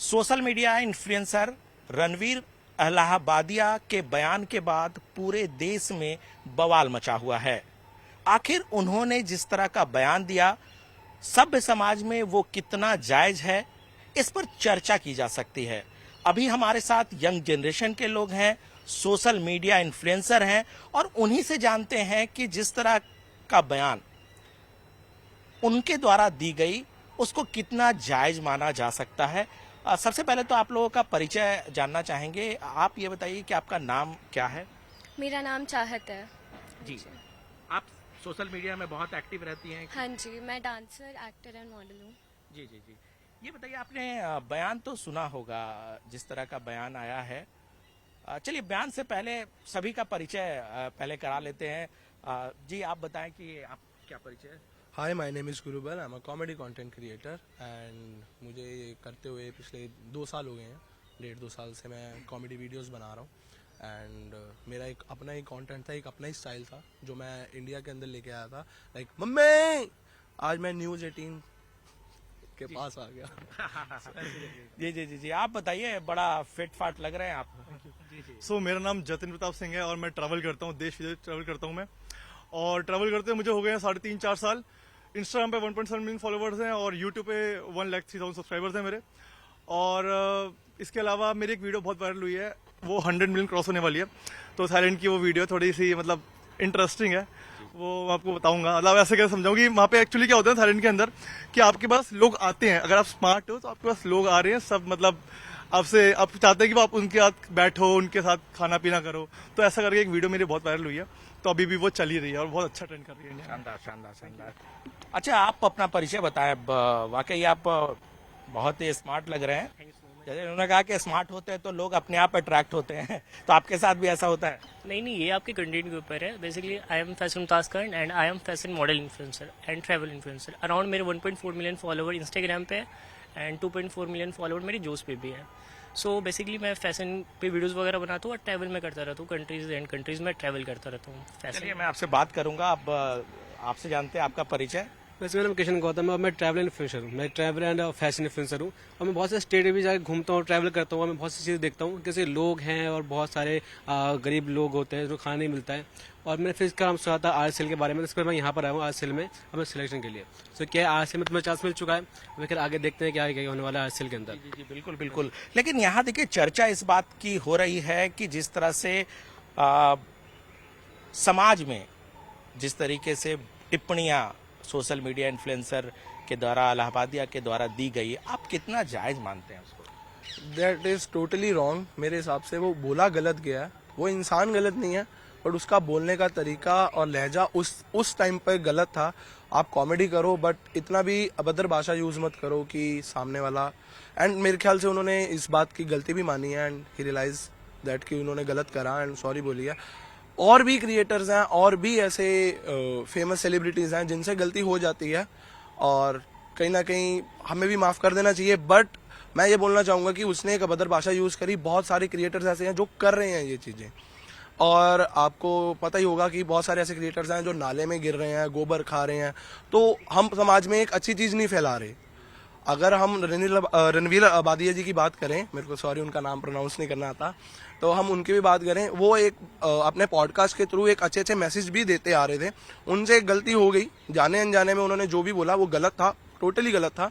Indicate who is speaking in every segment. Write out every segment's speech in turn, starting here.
Speaker 1: Social media influencer Ranveer Allahbadia के बयान के बाद पूरे देश में बवाल मचा हुआ है। आखिर उन्होंने जिस तरह का बयान दिया, सभ्य समाज में वो कितना जायज है, इस पर चर्चा की जा सकती है। अभी हमारे साथ यंग जनरेशन के लोग हैं, सोशल मीडिया इन्फ्लुएंसर हैं, और उन्हीं से जानते हैं कि जिस तरह का बयान उनके द्वारा दी गई उसको कितना जायज माना जा सकता है। सबसे पहले तो आप लोगों का परिचय जानना चाहेंगे। आप ये बताइए कि आपका नाम क्या है?
Speaker 2: मेरा नाम चाहत है।
Speaker 1: जी, आप सोशल मीडिया में बहुत एक्टिव रहती हैं।
Speaker 2: हाँ जी, मैं डांसर, एक्टर एंड मॉडल हूँ।
Speaker 1: जी जी जी, ये बताइए, आपने बयान तो सुना होगा, जिस तरह का बयान आया है। चलिए, बयान से पहले सभी का परिचय पहले करा लेते हैं। जी, आप बताएं कि आप क्या परिचय है?
Speaker 3: Hi, my name is Gurubal. I am a comedy content creator and मुझे ये करते हुए पिछले 2 साल हो गए हैं। 1.5-2 साल से मैं कॉमेडी वीडियोस बना रहा हूँ एंड मेरा एक अपना ही कंटेंट था, एक अपना ही स्टाइल था जो मैं इंडिया के अंदर लेके आया था। लाइक मम्मी, आज मैं न्यूज़ 18 के पास आ गया।
Speaker 1: जी जी जी जी, आप बताइए, बड़ा फिट फाट लग रहे हैं आप। जी जी।
Speaker 4: मेरा नाम जतिन प्रताप सिंह है और मैं ट्रैवल करता हूँ, देश विदेश ट्रैवल करता हूँ मैं। और ट्रैवल करते मुझे हो गए हैं 3.5-4 साल। इंस्टाग्राम पे 1.7 मिलियन फॉलोवर्स हैं और यूट्यूब पे 1,03,000 सब्सक्राइबर्स हैं मेरे। और इसके अलावा मेरी एक वीडियो बहुत वायरल हुई है, वो 100 मिलियन क्रॉस होने वाली है। तो थाईलैंड की वो वीडियो थोड़ी सी मतलब इंटरेस्टिंग है, वो मैं आपको बताऊंगा। मतलब ऐसे कैसे समझाऊंगी, वहाँ पे एक्चुअली क्या होता है थाईलैंड के अंदर कि आपके पास लोग आते हैं, अगर आप स्मार्ट हो तो आपके पास लोग आ रहे हैं सब, मतलब आपसे आप चाहते हैं कि आप उनके साथ बैठो, उनके साथ खाना पीना करो। तो ऐसा करके एक वीडियो मेरी बहुत वायरल हुई है, तो अभी भी वो चल ही रही है और बहुत अच्छा ट्रेंड कर रही है।
Speaker 1: शानदार शानदार शानदार। अच्छा, आप अपना परिचय बताएं। वाकई आप बहुत ही स्मार्ट लग रहे हैं। जैसे उन्होंने कहा कि स्मार्ट होते हैं तो लोग अपने आप अट्रैक्ट होते हैं, तो आपके साथ भी ऐसा होता है?
Speaker 5: नहीं, ये आपके कंटेंट के ऊपर है। बेसिकली आई एम फैशन तास्कर and I am fashion model influencer and travel influencer. Around मेरे 1.4 मिलियन फॉलोवर इंस्टाग्राम पे एंड 2.4 मिलियन फॉलोवर मेरी जोश पे भी है। सो बेसिकली मैं फैशन पे वीडियोस वगैरह बनाता हूँ और ट्रैवल में करता रहता हूँ, कंट्रीज एंड कंट्रीज में ट्रैवल करता रहता हूँ।
Speaker 1: चलिए, मैं आपसे बात करूंगा। अब आपसे जानते हैं आपका परिचय।
Speaker 6: वैसे मेरा नाम किशन गौतम है और मैं ट्रैवल इन्फ्लुएंसर हूँ। मैं ट्रैवल एंड फैशन इन्फ्लुएंसर हूँ और मैं बहुत से स्टेट में भी जाकर घूमता हूँ, ट्रैवल करता हूँ और मैं बहुत सी चीज़ें देखता हूँ। कैसे लोग हैं और बहुत सारे गरीब लोग होते हैं जो खाना नहीं मिलता है। और मैंने फिर इसका नाम सुना था आरएसएल के बारे में, इस पर मैं यहाँ पर आया हूँ आरएसएल में अपने सिलेक्शन के लिए। तो क्या आरएसएल में तुम्हें चांस मिल चुका है, अभी फिर आगे देखते हैं क्या होने वाला है आरएसएल के अंदर।
Speaker 1: जी जी, बिल्कुल बिल्कुल। लेकिन यहाँ देखिए, चर्चा इस बात की हो रही है कि जिस तरह से समाज में जिस तरीके से टिप्पणियां सोशल मीडिया इन्फ्लुएंसर के द्वारा, अलाहाबादिया के द्वारा दी गई, आप कितना जायज मानते हैं उसको?
Speaker 3: That is totally wrong. मेरे हिसाब से वो बोला गलत गया है। वो इंसान गलत नहीं है, बट उसका बोलने का तरीका और लहजा उस टाइम पर गलत था। आप कॉमेडी करो बट इतना भी अभद्र भाषा यूज मत करो कि सामने वाला। एंड मेरे ख्याल से उन्होंने इस बात की गलती भी मानी है एंड ही रियलाइज दैट कि उन्होंने गलत करा एंड सॉरी बोली है। और भी क्रिएटर्स हैं और भी ऐसे फेमस सेलिब्रिटीज हैं जिनसे गलती हो जाती है और कहीं ना कहीं हमें भी माफ कर देना चाहिए। बट मैं ये बोलना चाहूंगा कि उसने एक अभद्र भाषा यूज करी। बहुत सारे क्रिएटर्स ऐसे हैं जो कर रहे हैं ये चीजें, और आपको पता ही होगा कि बहुत सारे ऐसे क्रिएटर्स हैं जो नाले में गिर रहे हैं, गोबर खा रहे हैं। तो हम समाज में एक अच्छी चीज नहीं फैला रहे। अगर हम रणवीर अलाहाबादिया जी की बात करें, मेरे को सॉरी उनका नाम प्रोनाउंस नहीं करना आता, तो हम उनकी भी बात करें, वो एक अपने पॉडकास्ट के थ्रू एक अच्छे मैसेज भी देते आ रहे थे। उनसे एक गलती हो गई, जाने अनजाने में उन्होंने जो भी बोला वो गलत था, टोटली गलत था।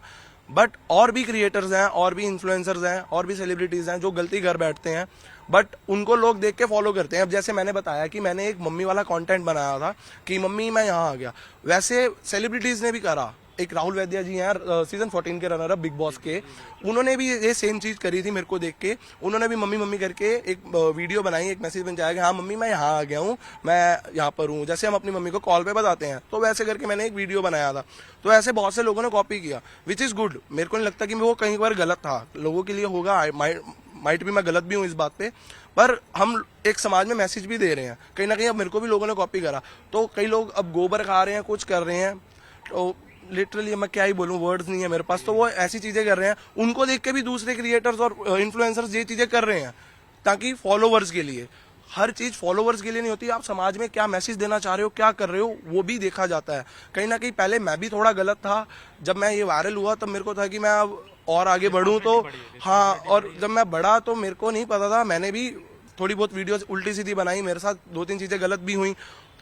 Speaker 3: बट और भी क्रिएटर्स हैं, और भी इन्फ्लुएंसर्स हैं, और भी सेलिब्रिटीज हैं जो गलती कर बैठते हैं, बट उनको लोग देख के फॉलो करते हैं। अब जैसे मैंने बताया कि मैंने एक मम्मी वाला कंटेंट बनाया था कि मम्मी मैं यहाँ आ गया, वैसे सेलिब्रिटीज ने भी करा। एक राहुल वैद्या जी हैं, सीजन 14 के रनर अप बिग बॉस के, उन्होंने भी ये सेम चीज करी थी मेरे को देख के। उन्होंने भी मम्मी मम्मी करके एक वीडियो बनाई, एक मैसेज पहुंचाया कि हाँ मम्मी मैं यहाँ आ गया हूँ, मैं यहाँ पर हूँ, जैसे हम अपनी मम्मी को कॉल पे बताते हैं। तो वैसे करके मैंने एक वीडियो बनाया था। तो ऐसे बहुत से लोगों ने कॉपी किया, विच इज गुड। मेरे को नहीं लगता कि वो कहीं पर गलत था, लोगों के लिए होगा, माइट भी मैं गलत भी हूँ इस बात पे, पर हम एक समाज में मैसेज भी दे रहे हैं। कहीं ना कहीं अब मेरे को भी लोगों ने कॉपी करा, तो कई लोग अब गोबर खा रहे हैं, कुछ कर रहे हैं। तो लिटरली मैं क्या ही बोलूं, वर्ड्स नहीं है मेरे पास। तो वो ऐसी चीजें कर रहे हैं, उनको देख के भी दूसरे क्रिएटर्स और इन्फ्लुएंसर्स ये चीजें कर रहे हैं ताकि फॉलोवर्स के लिए। हर चीज फॉलोवर्स के लिए नहीं होती, आप समाज में क्या मैसेज देना चाह रहे हो, क्या कर रहे हो, वो भी देखा जाता है। कहीं ना कहीं पहले मैं भी थोड़ा गलत था, जब मैं ये वायरल हुआ तब मेरे को था कि मैं अब और आगे बढ़ूं तो हाँ, और जब मैं बढ़ा तो मेरे को नहीं पता था, मैंने भी थोड़ी बहुत वीडियोस उल्टी सीधी बनाई, मेरे साथ 2-3 चीजें गलत भी हुई।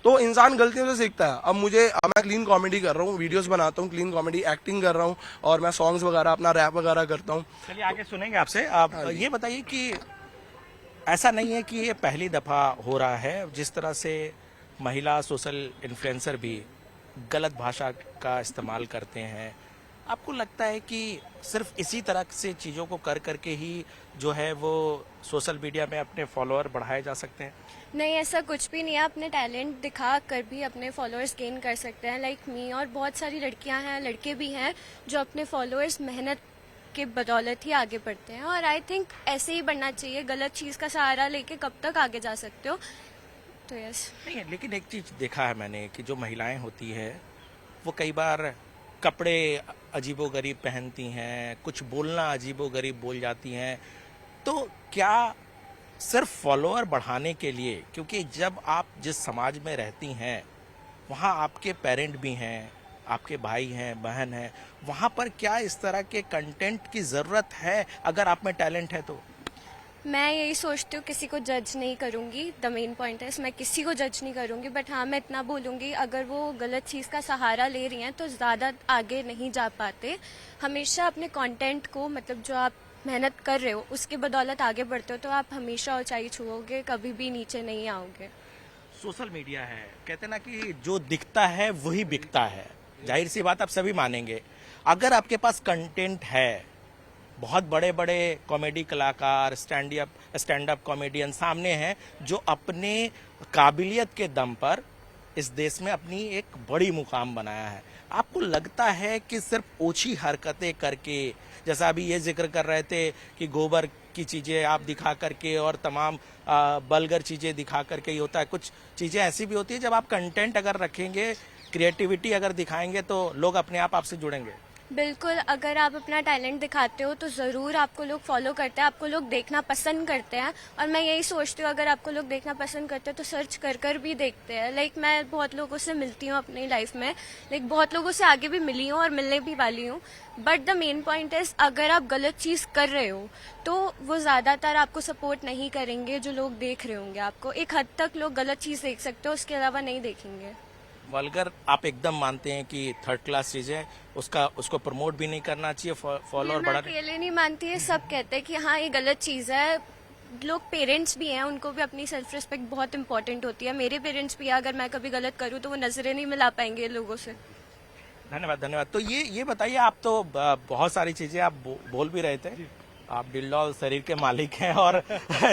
Speaker 3: तो इंसान गलतियों से सीखता है। अब मैं क्लीन कॉमेडी कर रहा हूँ, वीडियोस बनाता हूँ, क्लीन कॉमेडी एक्टिंग कर रहा हूँ, और मैं सॉन्ग्स वगैरह अपना रैप वगैरह करता हूँ।
Speaker 1: चलिए आगे सुनेंगे आपसे। आप ये बताइए कि ऐसा नहीं है कि ये पहली दफा हो रहा है, जिस तरह से महिला सोशल इन्फ्लुएंसर भी गलत भाषा का इस्तेमाल करते हैं, आपको लगता है कि सिर्फ इसी तरह से चीज़ों को कर करके ही जो है वो सोशल मीडिया में अपने फॉलोअर बढ़ाए जा सकते हैं?
Speaker 2: नहीं, ऐसा कुछ भी नहीं है। अपने टैलेंट दिखा कर भी अपने फॉलोअर्स गेन कर सकते हैं, लाइक मी। और बहुत सारी लड़कियां हैं, लड़के भी हैं जो अपने फॉलोअर्स मेहनत के बदौलत ही आगे बढ़ते हैं। और आई थिंक ऐसे ही बढ़ना चाहिए। गलत चीज़ का सहारा लेके कब तक आगे जा सकते हो? तो यस।
Speaker 1: नहीं, लेकिन एक चीज़ देखा है मैंने कि जो महिलाएं होती है वो कई बार कपड़े अजीबोगरीब पहनती हैं, कुछ बोलना अजीबोगरीब बोल जाती हैं। तो क्या सिर्फ फॉलोअर बढ़ाने के लिए, क्योंकि जब आप जिस समाज में रहती हैं वहाँ आपके पेरेंट भी हैं, आपके भाई हैं, बहन हैं, वहाँ पर क्या इस तरह के कंटेंट की ज़रूरत है अगर आप में टैलेंट है तो?
Speaker 2: मैं यही सोचती हूँ, किसी को जज नहीं करूँगी। द मेन पॉइंट है, मैं किसी को जज नहीं करूँगी। बट हाँ, मैं इतना बोलूँगी, अगर वो गलत चीज़ का सहारा ले रही हैं तो ज़्यादा आगे नहीं जा पाते। हमेशा अपने कंटेंट को, मतलब जो आप मेहनत कर रहे हो उसके बदौलत आगे बढ़ते हो तो आप हमेशा ऊंचाई छुओगे, कभी भी नीचे नहीं आओगे।
Speaker 1: सोशल मीडिया है, कहते हैं ना कि जो दिखता है वही बिकता है। जाहिर सी बात आप सभी मानेंगे। अगर आपके पास कंटेंट है, बहुत बड़े बड़े कॉमेडी कलाकार, स्टैंड अप कॉमेडियन सामने हैं जो अपने काबिलियत के दम पर इस देश में अपनी एक बड़ी मुकाम बनाया है। आपको लगता है कि सिर्फ ओछी हरकतें करके, जैसा अभी ये जिक्र कर रहे थे कि गोबर की चीज़ें आप दिखा करके और तमाम बलगर चीज़ें दिखा करके ही होता है, कुछ चीज़ें ऐसी भी होती है जब आप कंटेंट अगर रखेंगे, क्रिएटिविटी अगर दिखाएंगे तो लोग अपने आप आपसे जुड़ेंगे?
Speaker 2: बिल्कुल, अगर आप अपना टैलेंट दिखाते हो तो ज़रूर आपको लोग फॉलो करते हैं, आपको लोग देखना पसंद करते हैं। और मैं यही सोचती हूँ, अगर आपको लोग देखना पसंद करते हैं तो सर्च कर कर भी देखते हैं। लाइक मैं बहुत लोगों से मिलती हूँ अपनी लाइफ में, लाइक बहुत लोगों से आगे भी मिली हूँ और मिलने भी वाली हूँ। But the main point is, अगर आप गलत चीज़ कर रहे हो तो वो ज़्यादातर आपको सपोर्ट नहीं करेंगे। जो लोग देख रहे होंगे आपको, एक हद तक लोग गलत चीज़ देख सकते हो, उसके अलावा नहीं देखेंगे।
Speaker 1: वल्गर आप एकदम मानते हैं कि थर्ड क्लास चीज है, उसको प्रमोट भी नहीं करना चाहिए, फॉलोअर
Speaker 2: मैं
Speaker 1: बढ़ाने?
Speaker 2: अकेले नहीं मानती है, सब कहते हैं कि हाँ ये गलत चीज़ है। लोग, पेरेंट्स भी हैं, उनको भी अपनी सेल्फ रिस्पेक्ट बहुत इंपॉर्टेंट होती है। मेरे पेरेंट्स भी हैं, अगर मैं कभी गलत करूँ तो वो नजरें नहीं मिला पाएंगे लोगों से।
Speaker 1: धन्यवाद धन्यवाद। तो ये बताइए, आप तो बहुत सारी चीजें आप बोल भी रहे थे, आप दिलडॉल शरीर के मालिक हैं और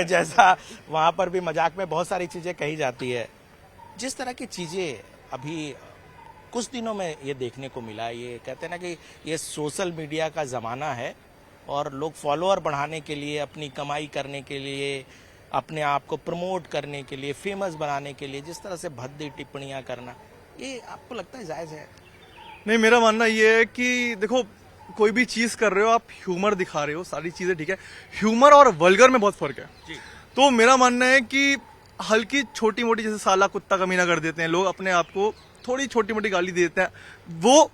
Speaker 1: जैसा वहां पर भी मजाक में बहुत सारी चीजें कही जाती है। जिस तरह की चीजें अभी कुछ दिनों में ये देखने को मिला, ये कहते हैं ना कि ये सोशल मीडिया का ज़माना है और लोग फॉलोअर बढ़ाने के लिए, अपनी कमाई करने के लिए, अपने आप को प्रमोट करने के लिए, फेमस बनाने के लिए जिस तरह से भद्दी टिप्पणियां करना, ये आपको लगता है जायज़ है?
Speaker 4: नहीं, मेरा मानना ये है कि देखो, कोई भी चीज कर रहे हो, आप ह्यूमर दिखा रहे हो, सारी चीजें ठीक है। ह्यूमर और वल्गर में बहुत फर्क है
Speaker 1: जी।
Speaker 4: तो मेरा मानना है कि हल्की छोटी मोटी, जैसे साला कुत्ता कमीना कर देते हैं लोग, अपने आप को थोड़ी छोटी मोटी गाली देते हैं, वो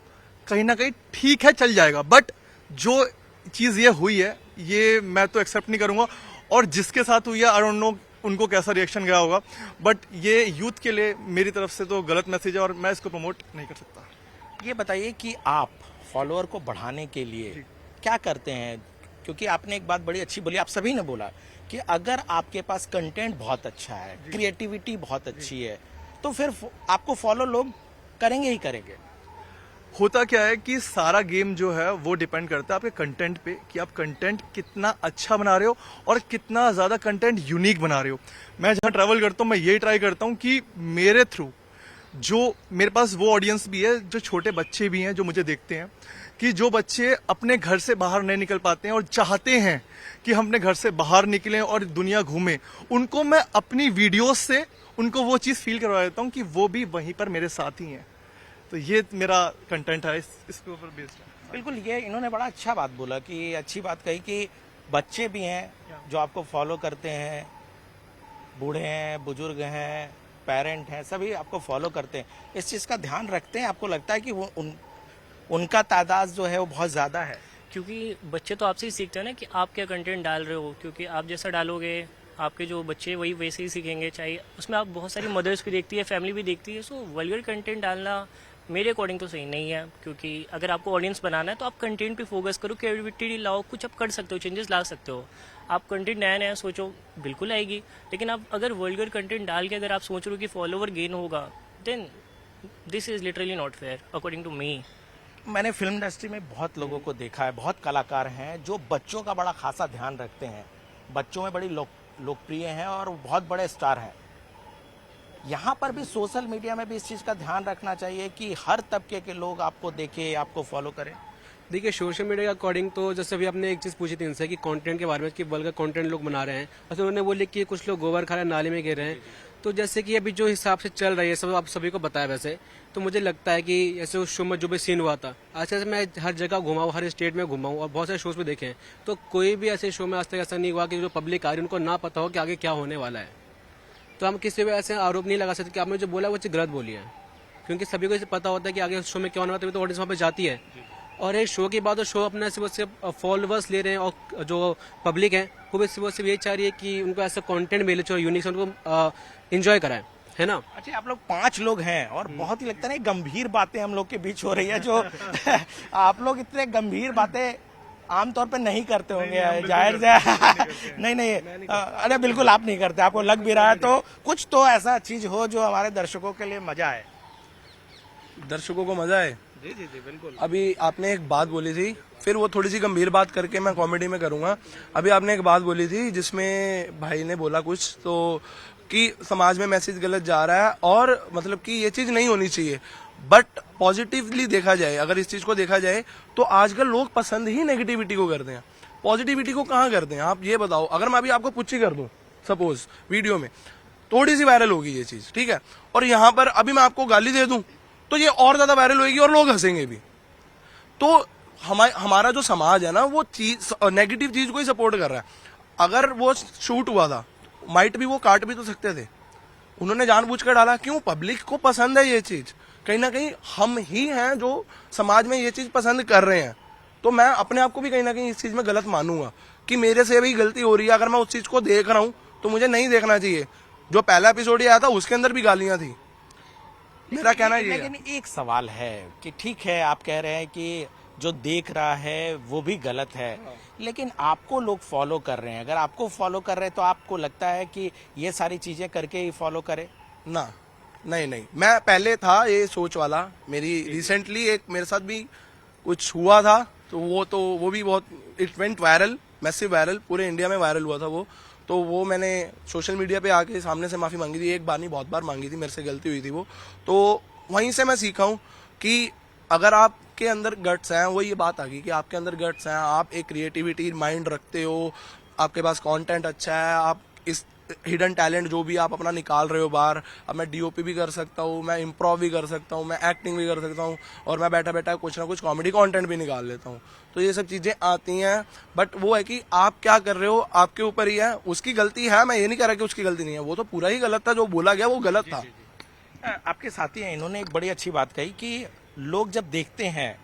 Speaker 4: कहीं ना कहीं ठीक है, चल जाएगा। बट जो चीज ये हुई है, ये मैं तो एक्सेप्ट नहीं करूंगा। और जिसके साथ हुई है, आई डोंट नो उनको कैसा रिएक्शन गया होगा, बट ये यूथ के लिए मेरी तरफ से तो गलत मैसेज है और मैं इसको प्रमोट नहीं कर सकता।
Speaker 1: ये बताइए कि आप फॉलोअर को बढ़ाने के लिए क्या करते हैं? क्योंकि आपने एक बात बड़ी अच्छी बोली, आप सभी ने बोला कि अगर आपके पास कंटेंट बहुत अच्छा है, क्रिएटिविटी बहुत अच्छी है, तो फिर आपको फॉलो लोग करेंगे ही करेंगे।
Speaker 4: होता क्या है कि सारा गेम जो है वो डिपेंड करता है आपके कंटेंट पे, कि आप कंटेंट कितना अच्छा बना रहे हो और कितना ज्यादा कंटेंट यूनिक बना रहे हो। मैं जहां ट्रैवल करता हूं, मैं ये ट्राई करता हूं कि मेरे थ्रू, जो मेरे पास वो ऑडियंस भी है, जो छोटे बच्चे भी हैं जो मुझे देखते हैं, कि जो बच्चे अपने घर से बाहर नहीं निकल पाते हैं और चाहते हैं कि हम अपने घर से बाहर निकलें और दुनिया घूमें, उनको मैं अपनी वीडियोस से उनको वो चीज़ फील करवा देता हूँ कि वो भी वहीं पर मेरे साथ ही हैं। तो ये मेरा कंटेंट है, इसके ऊपर बेस्ड है।
Speaker 1: बिल्कुल, ये इन्होंने बड़ा अच्छा बात बोला, कि अच्छी बात कही कि बच्चे भी हैं जो आपको फॉलो करते हैं, बूढ़े हैं, बुजुर्ग हैं, पेरेंट हैं, सभी आपको फॉलो करते हैं, इस चीज़ का ध्यान रखते हैं। आपको लगता है कि वो उनका तादाद जो है वो बहुत ज़्यादा है?
Speaker 5: क्योंकि बच्चे तो आपसे ही सीखते हैं ना कि आप क्या कंटेंट डाल रहे हो, क्योंकि आप जैसा डालोगे आपके जो बच्चे वही वैसे ही सीखेंगे। चाहे उसमें आप बहुत सारी मदर्स भी देखती है, फैमिली भी देखती है। सो वल्गर कंटेंट डालना मेरे अकॉर्डिंग तो सही नहीं है, क्योंकि अगर आपको ऑडियंस बनाना है तो आप कंटेंट पे फोकस करो, क्रिएटिविटी लाओ, कुछ आप कर सकते हो, चेंजेस ला सकते हो। आप कंटेंट नया नया सोचो, बिल्कुल आएगी। लेकिन आप अगर वल्गर कंटेंट डाल के अगर आप सोच रहे हो कि फॉलोवर गेन होगा, then this is literally not fair according to me.
Speaker 1: मैंने फिल्म इंडस्ट्री में बहुत लोगों को देखा है, बहुत कलाकार हैं जो बच्चों का बड़ा खासा ध्यान रखते हैं, बच्चों में बड़ी लोकप्रिय हैं और बहुत बड़े स्टार हैं। यहाँ पर भी सोशल मीडिया में भी इस चीज़ का ध्यान रखना चाहिए कि हर तबके के लोग आपको देखें, आपको फॉलो करें।
Speaker 6: देखिए, सोशल मीडिया के अकॉर्डिंग तो जैसे अभी आपने एक चीज़ पूछी थी इनसे कि कंटेंट के बारे में, कि वल्गर कंटेंट लोग बना रहे हैं, और फिर उन्होंने बोले कि कुछ लोग गोबर खा रहे हैं, नाले में गिर रहे हैं। तो जैसे कि अभी जो हिसाब से चल रही है, सब आप सभी को बताया वैसे, तो मुझे लगता है कि ऐसे उस शो में जो भी सीन हुआ था, आज से मैं हर जगह घुमा हूँ, हर स्टेट में घुमा हूँ और बहुत सारे शोज में देखे हैं, तो कोई भी ऐसे शो में आज तक ऐसा नहीं हुआ कि जो पब्लिक आ रही है उनको ना पता हो कि आगे क्या होने वाला है। तो हम किसी पे ऐसे आरोप नहीं लगा सकते कि आपने जो बोला वो चीज़ गलत बोली है, क्योंकि सभी को इसे पता होता है कि आगे शो में क्या होने वाला है, तभी तो ऑडियंस वहाँ पे जाती है। और एक शो की बात, तो शो अपने सिर्फ फॉलोअर्स ले रहे हैं, और जो पब्लिक है वो भी सिर्फ यही चाह रही है कि उनको ऐसा कंटेंट मिले जो यूनिक, उनको एंजॉय कराए, है ना।
Speaker 1: अच्छा, आप लोग 5 लोग हैं और बहुत ही लगता है ना गंभीर बातें हम लोग के बीच हो रही है, जो आप लोग इतने गंभीर बातें आमतौर पे नहीं करते होंगे, जाहिर से। नहीं, अरे बिल्कुल आप नहीं करते, आपको लग भी रहा है, तो कुछ तो ऐसा चीज हो जो हमारे दर्शकों के लिए मजा है।
Speaker 3: दर्शकों को मजा है।
Speaker 6: जी जी जी, बिल्कुल।
Speaker 3: अभी आपने एक बात बोली थी, फिर वो थोड़ी सी गंभीर बात करके मैं कॉमेडी में करूंगा। अभी आपने एक बात बोली थी जिसमें भाई ने बोला कुछ तो कि समाज में मैसेज गलत जा रहा है, और मतलब कि ये चीज नहीं होनी चाहिए। बट पॉजिटिवली देखा जाए, अगर इस चीज को देखा जाए, तो आजकल लोग पसंद ही नेगेटिविटी को करते हैं, पॉजिटिविटी को कहाँ करते हैं। आप ये बताओ, अगर मैं अभी आपको पुच्ची कर दूं सपोज वीडियो में, थोड़ी सी वायरल होगी ये चीज, ठीक है, और यहाँ पर अभी मैं आपको गाली दे दूं तो ये और ज्यादा वायरल होगी और लोग हंसेंगे भी। तो हमारा जो समाज है ना, वो चीज नेगेटिव चीज को ही सपोर्ट कर रहा है। अगर वो शूट हुआ था, माइट भी वो काट भी तो सकते थे, उन्होंने जानबूझकर डाला, क्यों? पब्लिक को पसंद है ये चीज। कहीं ना कहीं हम ही हैं जो समाज में ये चीज पसंद कर रहे हैं। तो मैं अपने आप को भी कहीं ना कहीं इस चीज में गलत मानूंगा कि मेरे से भी गलती हो रही है। अगर मैं उस चीज को देख रहा हूं तो मुझे नहीं देखना चाहिए। जो पहला एपिसोड आया था उसके अंदर भी गालियां थी, मेरा कहना ये है।
Speaker 1: लेकिन एक सवाल है कि ठीक है, आप कह रहे हैं कि जो देख रहा है वो भी गलत है, लेकिन आपको लोग फॉलो कर रहे हैं। अगर आपको फॉलो कर रहे हैं तो आपको लगता है कि ये सारी चीजें करके ही फॉलो करे?
Speaker 3: ना, नहीं, मैं पहले था ये सोच वाला। मेरी रिसेंटली एक मेरे साथ भी कुछ हुआ था, तो वो भी बहुत, it went viral, massive viral, पूरे इंडिया में वायरल हुआ था वो। तो वो मैंने सोशल मीडिया पे आके सामने से माफी मांगी थी, एक बार नहीं बहुत बार मांगी थी, मेरे से गलती हुई थी वो। तो वहीं से मैं सीखा हूँ कि अगर आपके अंदर गट्स हैं, वो ये बात आ गई कि आपके अंदर गट्स हैं, आप एक क्रिएटिविटी माइंड रखते हो, आपके पास कंटेंट अच्छा है, आप इस हिडन टैलेंट जो भी आप अपना निकाल रहे हो बाहर। अब मैं डीओपी भी कर सकता हूँ, मैं इम्प्रोव भी कर सकता हूँ, मैं एक्टिंग भी कर सकता हूँ, और मैं बैठा बैठा कुछ ना कुछ कॉमेडी कंटेंट भी निकाल लेता हूँ। तो ये सब चीजें आती हैं, बट वो है कि आप क्या कर रहे हो, आपके ऊपर ही है। उसकी गलती है, मैं ये नहीं कह रहा कि उसकी गलती नहीं है, वो तो पूरा ही गलत था, जो बोला गया वो गलत था।
Speaker 1: आपके साथी हैं, इन्होंने एक बड़ी अच्छी बात कही कि लोग जब देखते हैं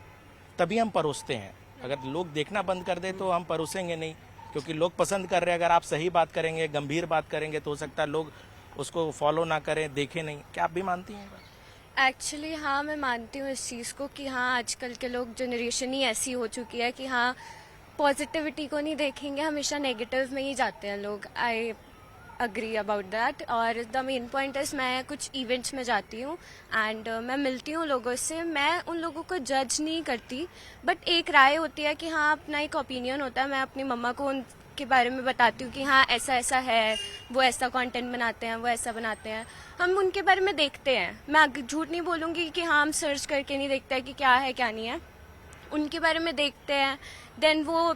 Speaker 1: तभी हम परोसते हैं। अगर लोग देखना बंद कर दे तो हम परोसेंगे नहीं, क्योंकि लोग पसंद कर रहे हैं। अगर आप सही बात करेंगे, गंभीर बात करेंगे, तो हो सकता है लोग उसको फॉलो ना करें, देखें नहीं। क्या आप भी मानती हैं?
Speaker 2: एक्चुअली हाँ, मैं मानती हूँ इस चीज़ को कि हाँ, आजकल के लोग, जनरेशन ही ऐसी हो चुकी है कि हाँ, पॉजिटिविटी को नहीं देखेंगे, हमेशा नेगेटिव में ही जाते हैं लोग। I agree about that. और द मेन पॉइंट इज, मैं कुछ इवेंट्स में जाती हूँ एंड मैं मिलती हूँ लोगों से, मैं उन लोगों को जज नहीं करती, बट एक राय होती है कि हाँ, अपना एक ओपिनियन होता है। मैं अपनी मम्मा को उनके बारे में बताती हूँ कि हाँ, ऐसा ऐसा है, वो ऐसा कंटेंट बनाते हैं, वो ऐसा बनाते हैं। हम उनके बारे में देखते हैं, मैं झूठ नहीं बोलूँगी कि हाँ, हम सर्च करके नहीं देखते हैं कि क्या है क्या नहीं है, उनके बारे में देखते हैं। देन वो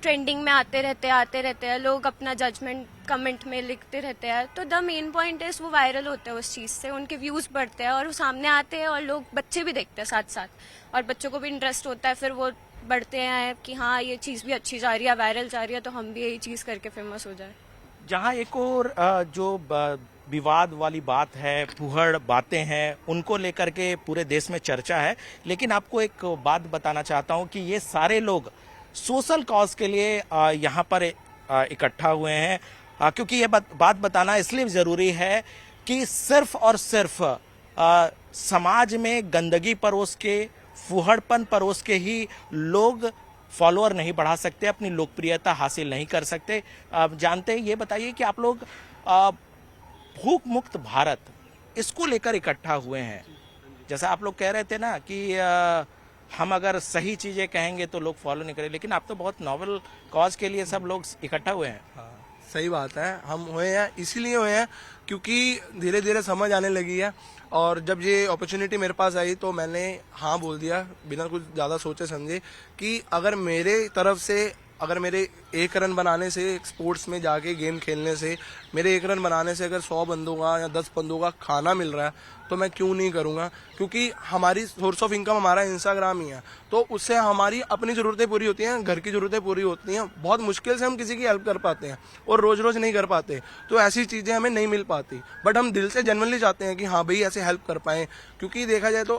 Speaker 2: ट्रेंडिंग में आते रहते हैं, लोग अपना जजमेंट कमेंट में लिखते रहते हैं। तो द मेन पॉइंट इज, वो वायरल होते हैं उस चीज़ से, उनके व्यूज़ बढ़ते हैं और वो सामने आते हैं, और लोग, बच्चे भी देखते हैं साथ साथ, और बच्चों को भी इंटरेस्ट होता है, फिर वो बढ़ते हैं कि हाँ, ये चीज़ भी अच्छी जा रही है, वायरल जा रही है, तो हम भी यही चीज़ करके फेमस हो जाए।
Speaker 1: जहाँ एक और जो विवाद वाली बात है, फूहड़ बातें हैं, उनको लेकर के पूरे देश में चर्चा है। लेकिन आपको एक बात बताना चाहता हूँ कि ये सारे लोग सोशल कॉज के लिए यहाँ पर इकट्ठा हुए हैं, क्योंकि ये बात बताना इसलिए जरूरी है कि सिर्फ और सिर्फ समाज में गंदगी परोस के, फूहड़पन परोस के ही लोग फॉलोअर नहीं बढ़ा सकते, अपनी लोकप्रियता हासिल नहीं कर सकते। जानते हैं, ये बताइए कि आप लोग भूख मुक्त भारत इसको लेकर इकट्ठा हुए हैं। जैसा आप लोग कह रहे थे ना कि हम अगर सही चीजें कहेंगे तो लोग फॉलो नहीं करें, लेकिन आप तो बहुत नॉवल कॉज के लिए सब लोग इकट्ठा हुए हैं।
Speaker 3: सही बात है, हम हुए हैं इसीलिए हुए हैं क्योंकि धीरे धीरे समझ आने लगी है। और जब ये अपॉर्चुनिटी मेरे पास आई तो मैंने हाँ बोल दिया बिना कुछ ज़्यादा सोचे समझे कि अगर मेरे तरफ से, अगर मेरे 1 रन बनाने से, स्पोर्ट्स में जाके गेम खेलने से, मेरे 1 रन बनाने से अगर 100 बंदों का या 10 बंदों का खाना मिल रहा है तो मैं क्यों नहीं करूँगा। क्योंकि हमारी सोर्स ऑफ इनकम हमारा इंस्टाग्राम ही है, तो उससे हमारी अपनी ज़रूरतें पूरी होती हैं, घर की ज़रूरतें पूरी होती हैं। बहुत मुश्किल से हम किसी की हेल्प कर पाते हैं और रोज़ रोज़ नहीं कर पाते, तो ऐसी चीज़ें हमें नहीं मिल पाती। बट हम दिल से जेन्युइनली चाहते हैं कि हाँ भाई ऐसे हेल्प कर पाएँ, क्योंकि देखा जाए तो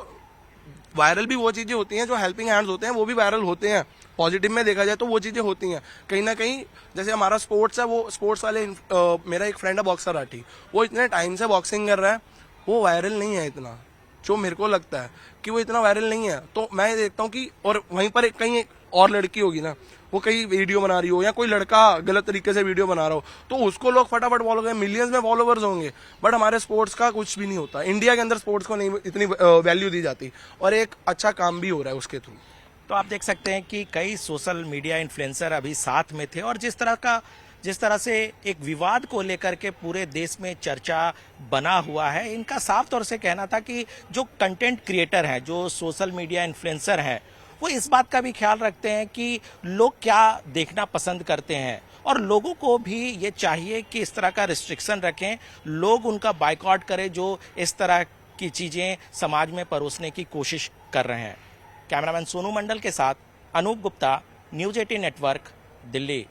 Speaker 3: वायरल भी वो चीज़ें होती हैं जो हेल्पिंग हैंड्स होते हैं, वो भी वायरल होते हैं। पॉजिटिव में देखा जाए तो वो चीज़ें होती हैं कहीं ना कहीं। जैसे हमारा स्पोर्ट्स है, वो स्पोर्ट्स वाले मेरा एक फ्रेंड है बॉक्सर राठी, वो इतने टाइम से बॉक्सिंग कर रहा है, वो वायरल नहीं है इतना, जो मेरे को लगता है कि वो इतना वायरल नहीं है। तो मैं देखता हूँ कि और वहीं पर कहीं एक और लड़की होगी ना, वो कहीं वीडियो बना रही हो या कोई लड़का गलत तरीके से वीडियो बना रहा हो, तो उसको लोग फटाफट फॉलो करें, मिलियंस में फॉलोवर्स होंगे। बट हमारे स्पोर्ट्स का कुछ भी नहीं होता, इंडिया के अंदर स्पोर्ट्स को नहीं इतनी वैल्यू दी जाती, और एक अच्छा काम भी हो रहा है उसके थ्रू।
Speaker 1: तो आप देख सकते हैं कि कई सोशल मीडिया इन्फ्लुएंसर अभी साथ में थे, और जिस तरह से एक विवाद को लेकर के पूरे देश में चर्चा बना हुआ है, इनका साफ तौर से कहना था कि जो कंटेंट क्रिएटर हैं, जो सोशल मीडिया इन्फ्लुएंसर हैं, वो इस बात का भी ख्याल रखते हैं कि लोग क्या देखना पसंद करते हैं, और लोगों को भी ये चाहिए कि इस तरह का रिस्ट्रिक्शन रखें, लोग उनका बाइकआउट करें जो इस तरह की चीजें समाज में परोसने की कोशिश कर रहे हैं। कैमरामैन सोनू मंडल के साथ अनूप गुप्ता, न्यूज़ 18 नेटवर्क, दिल्ली।